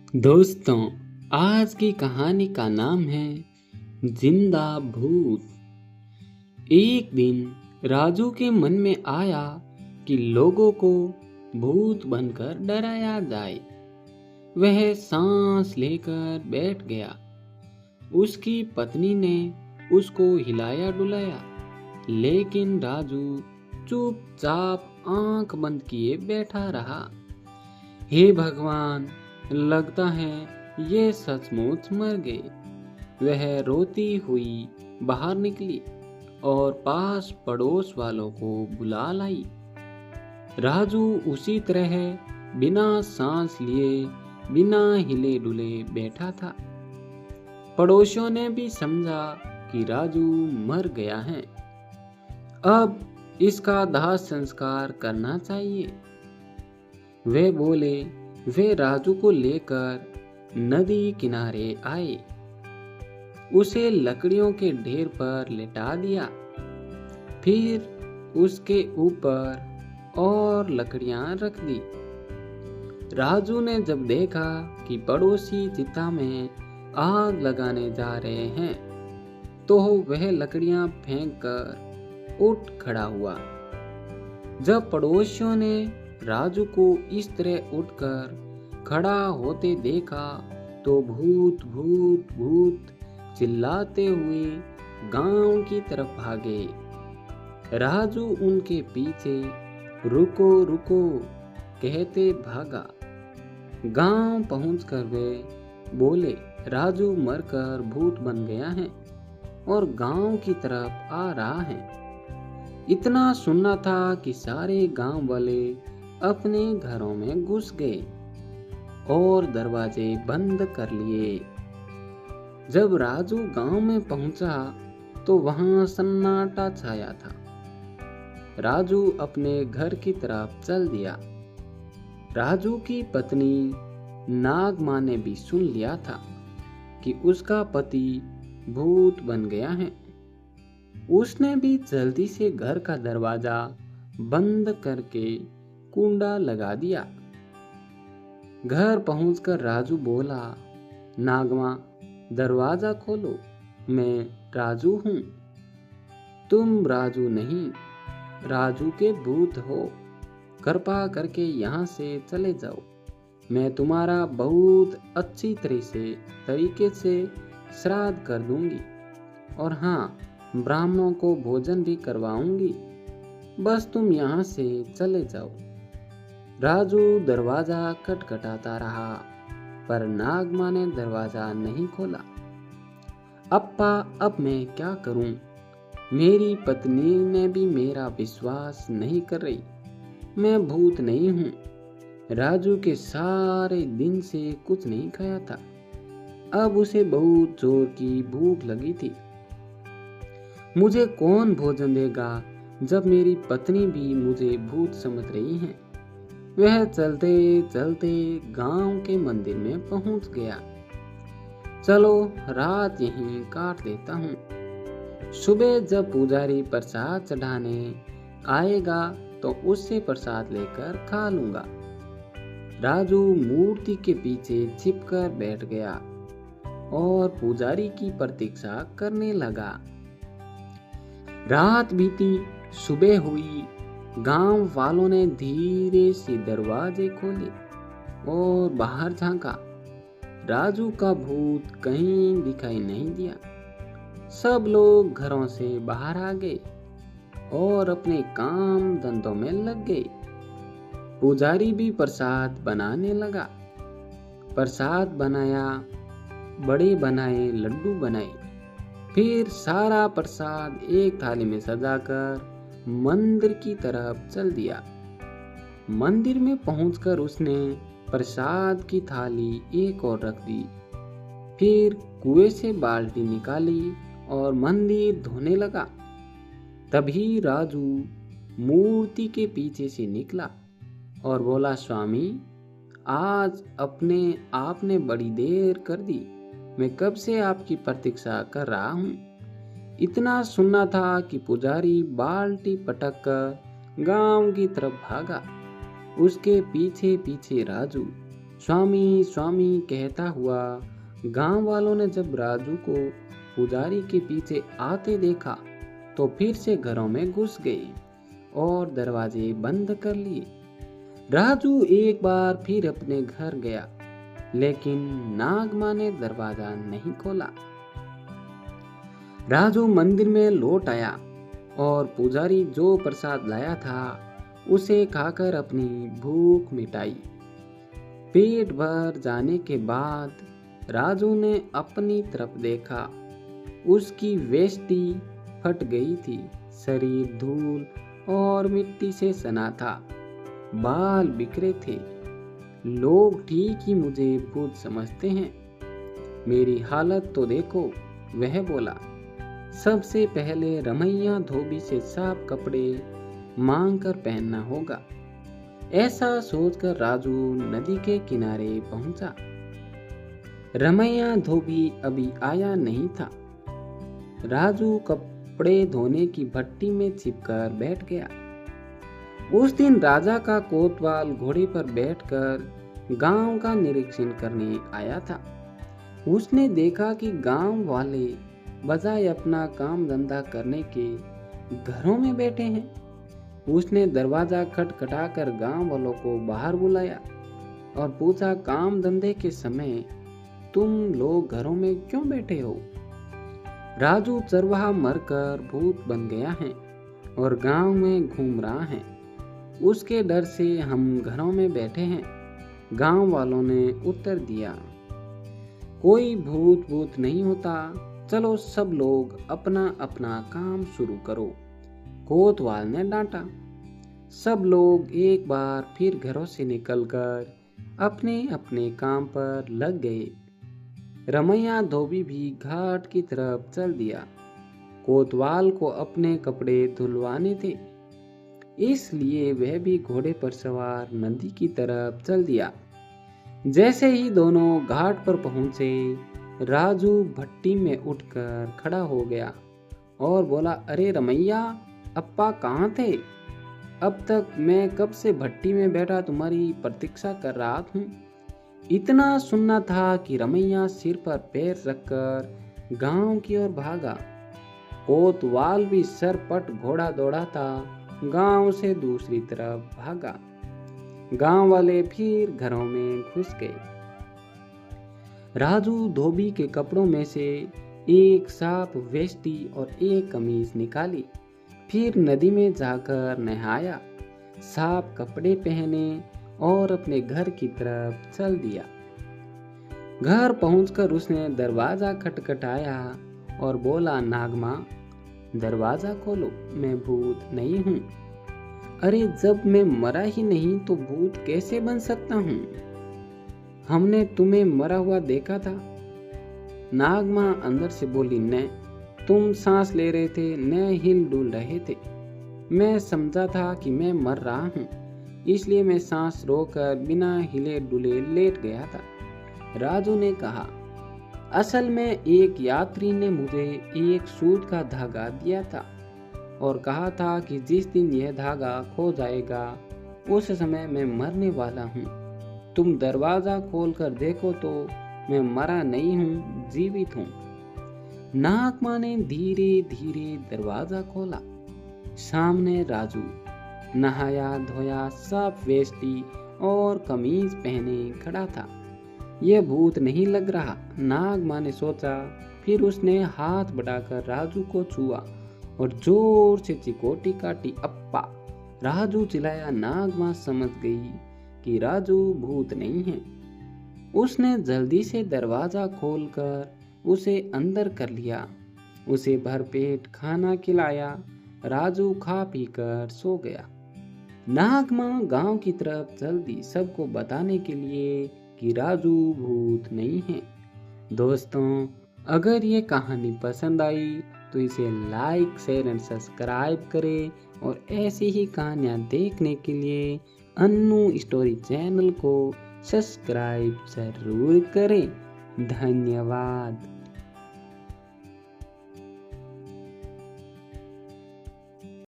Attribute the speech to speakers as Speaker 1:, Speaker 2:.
Speaker 1: दोस्तों, आज की कहानी का नाम है जिंदा भूत। एक दिन राजू के मन में आया कि लोगों को भूत बनकर डराया जाए। वह सांस लेकर बैठ गया। उसकी पत्नी ने उसको हिलाया डुलाया, लेकिन राजू चुपचाप आंख बंद किए बैठा रहा। हे भगवान, लगता है ये सचमुच मर गए। वह रोती हुई बाहर निकली और पास पड़ोस वालों को बुला लाई। राजू उसी तरह बिना सांस लिए, बिना हिले डुले बैठा था। पड़ोसियों ने भी समझा कि राजू मर गया है, अब इसका दाह संस्कार करना चाहिए। वे बोले। वे राजू को लेकर नदी किनारे आए। उसे लकड़ियों के ढेर पर लेटा दिया, फिर उसके ऊपर और लकड़ियां रख दी। राजू ने जब देखा कि पड़ोसी चिता में आग लगाने जा रहे हैं, तो वह लकड़ियां फेंककर उठ खड़ा हुआ। जब पड़ोसियों ने राजू को इस तरह उठकर खड़ा होते देखा, तो भूत भूत भूत चिल्लाते हुए गांव की तरफ भागे। राजू उनके पीछे रुको रुको कहते भागा। गांव पहुंचकर वे बोले, राजू मरकर भूत बन गया है और गांव की तरफ आ रहा है। इतना सुनना था कि सारे गांव वाले अपने घरों में घुस गए और दरवाजे बंद कर लिए। जब राजू गांव में पहुंचा तो वहां सन्नाटा छाया था। राजू अपने घर की तरफ चल दिया। राजू की पत्नी नागमां ने भी सुन लिया था कि उसका पति भूत बन गया है। उसने भी जल्दी से घर का दरवाजा बंद करके कुंडा लगा दिया। घर पहुंचकर राजू बोला, नागमां, दरवाजा खोलो, मैं राजू हूं। तुम राजू नहीं, राजू के भूत हो। कृपा करके यहाँ से चले जाओ। मैं तुम्हारा बहुत अच्छी तरीके से श्राद्ध कर दूंगी और हाँ, ब्राह्मणों को भोजन भी करवाऊंगी। बस तुम यहाँ से चले जाओ। राजू दरवाजा खटखटाता रहा, पर नागमां ने दरवाजा नहीं खोला। अप्पा, अब मैं क्या करूं? मेरी पत्नी ने भी मेरा विश्वास नहीं कर रही। मैं भूत नहीं हूं। राजू के सारे दिन से कुछ नहीं खाया था। अब उसे बहुत जोर की भूख लगी थी। मुझे कौन भोजन देगा जब मेरी पत्नी भी मुझे भूत समझ रही है। वह चलते चलते गांव के मंदिर में पहुंच गया। चलो रात यहीं काट देता हूँ। सुबह जब पुजारी प्रसाद चढ़ाने आएगा तो उससे प्रसाद लेकर खा लूंगा। राजू मूर्ति के पीछे छिपकर बैठ गया और पुजारी की प्रतीक्षा करने लगा। रात बीती, सुबह हुई। गांव वालों ने धीरे से दरवाजे खोले और बाहर झांका। राजू का भूत कहीं दिखाई नहीं दिया। सब लोग घरों से बाहर आ गए और अपने काम धंधों में लग गए। पुजारी भी प्रसाद बनाने लगा। प्रसाद बनाया, बड़े बनाए, लड्डू बनाए। फिर सारा प्रसाद एक थाली में सजाकर मंदिर की तरफ चल दिया। मंदिर में पहुंचकर उसने प्रसाद की थाली एक और रख दी। फिर कुएं से बाल्टी निकाली और मंदिर धोने लगा। तभी राजू मूर्ति के पीछे से निकला और बोला, स्वामी, आज आपने बड़ी देर कर दी। मैं कब से आपकी प्रतीक्षा कर रहा हूँ। इतना सुनना था कि पुजारी बाल्टी पटक कर गांव की तरफ भागा। उसके पीछे पीछे राजू। स्वामी स्वामी कहता हुआ गांव वालों ने जब राजू को पुजारी के पीछे आते देखा तो फिर से घरों में घुस गए और दरवाजे बंद कर लिए। राजू एक बार फिर अपने घर गया, लेकिन नागमां ने दरवाजा नहीं खोला। राजू मंदिर में लौट आया और पुजारी जो प्रसाद लाया था उसे खाकर अपनी भूख मिटाई। पेट भर जाने के बाद राजू ने अपनी तरफ देखा। उसकी वेष्टी फट गई थी, शरीर धूल और मिट्टी से सना था, बाल बिखरे थे। लोग ठीक ही मुझे भूत समझते हैं, मेरी हालत तो देखो, वह बोला। सबसे पहले रमैया धोबी से साफ कपड़े मांग कर पहनना होगा। ऐसा सोचकर राजू नदी के किनारे पहुंचा। रमैया धोबी अभी आया नहीं था। राजू कपड़े धोने की भट्टी में छिपकर बैठ गया। उस दिन राजा का कोतवाल घोड़े पर बैठकर गांव का निरीक्षण करने आया था। उसने देखा कि गांव वाले बजाय अपना काम धंधा करने के घरों में बैठे हैं। उसने दरवाजा खटखटाकर गांव वालों को बाहर बुलाया और पूछा, काम धंधे के समय तुम लोग घरों में क्यों बैठे हो? राजू चरवाहा मरकर भूत बन गया है और गांव में घूम रहा है, उसके डर से हम घरों में बैठे हैं, गांव वालों ने उत्तर दिया। कोई भूत नहीं होता, चलो सब लोग अपना अपना काम शुरू करो, कोतवाल ने डांटा। सब लोग एक बार फिर घरों से निकलकर अपने अपने काम पर लग गए। रमैया धोबी भी घाट की तरफ चल दिया। कोतवाल को अपने कपड़े धुलवाने थे, इसलिए वह भी घोड़े पर सवार नदी की तरफ चल दिया। जैसे ही दोनों घाट पर पहुंचे, राजू भट्टी में उठकर खड़ा हो गया और बोला, अरे रमैया, अप्पा कहाँ थे? अब तक मैं कब से भट्टी में बैठा तुम्हारी प्रतीक्षा कर रहा हूँ। इतना सुनना था कि रमैया सिर पर पैर रखकर गांव की ओर भागा। कोतवाल भी सरपट घोड़ा दौड़ाता गांव से दूसरी तरफ भागा। गांव वाले फिर घरों में घुस गए। राजू धोबी के कपड़ों में से एक साफ वेष्टी और एक कमीज निकाली, फिर नदी में जाकर नहाया, साफ कपड़े पहने और अपने घर की तरफ चल दिया। घर पहुंचकर उसने दरवाजा खटखटाया और बोला, नागमां, दरवाजा खोलो, मैं भूत नहीं हूँ। अरे जब मैं मरा ही नहीं तो भूत कैसे बन सकता हूँ? हमने तुम्हें मरा हुआ देखा था। नागमां अंदर से बोली, न तुम सांस ले रहे थे, न हिल डुल रहे थे। मैं समझा था कि मैं मर रहा हूँ, इसलिए मैं सांस रोककर बिना हिले डुले लेट गया था। राजू ने कहा, असल में एक यात्री ने मुझे एक सूत का धागा दिया था और कहा था कि जिस दिन यह धागा खो जाएगा उस समय मैं मरने वाला हूँ। तुम दरवाजा खोलकर देखो तो मैं मरा नहीं हूँ, जीवित हूँ। नागमां ने धीरे धीरे दरवाजा खोला। सामने राजू नहाया धोया, साफ वेष्टी और कमीज पहने खड़ा था। यह भूत नहीं लग रहा, नागमां ने सोचा। फिर उसने हाथ बढ़ाकर राजू को छुआ और जोर से चिकोटी काटी। अप्पा, राजू चिल्लाया। नागमां समझ गई कि राजू भूत नहीं है। उसने जल्दी से दरवाजा खोलकर उसे अंदर कर लिया, उसे भरपेट खाना खिलाया। राजू खा पीकर सो गया। नागमां गांव की तरफ चल दी, सबको बताने के लिए कि राजू भूत नहीं है। दोस्तों, अगर ये कहानी पसंद आई तो इसे लाइक, शेयर एंड सब्सक्राइब करें और ऐसी ही कहानियाँ देखने के लिए अन्नू स्टोरी चैनल को सब्सक्राइब जरूर करें। धन्यवाद।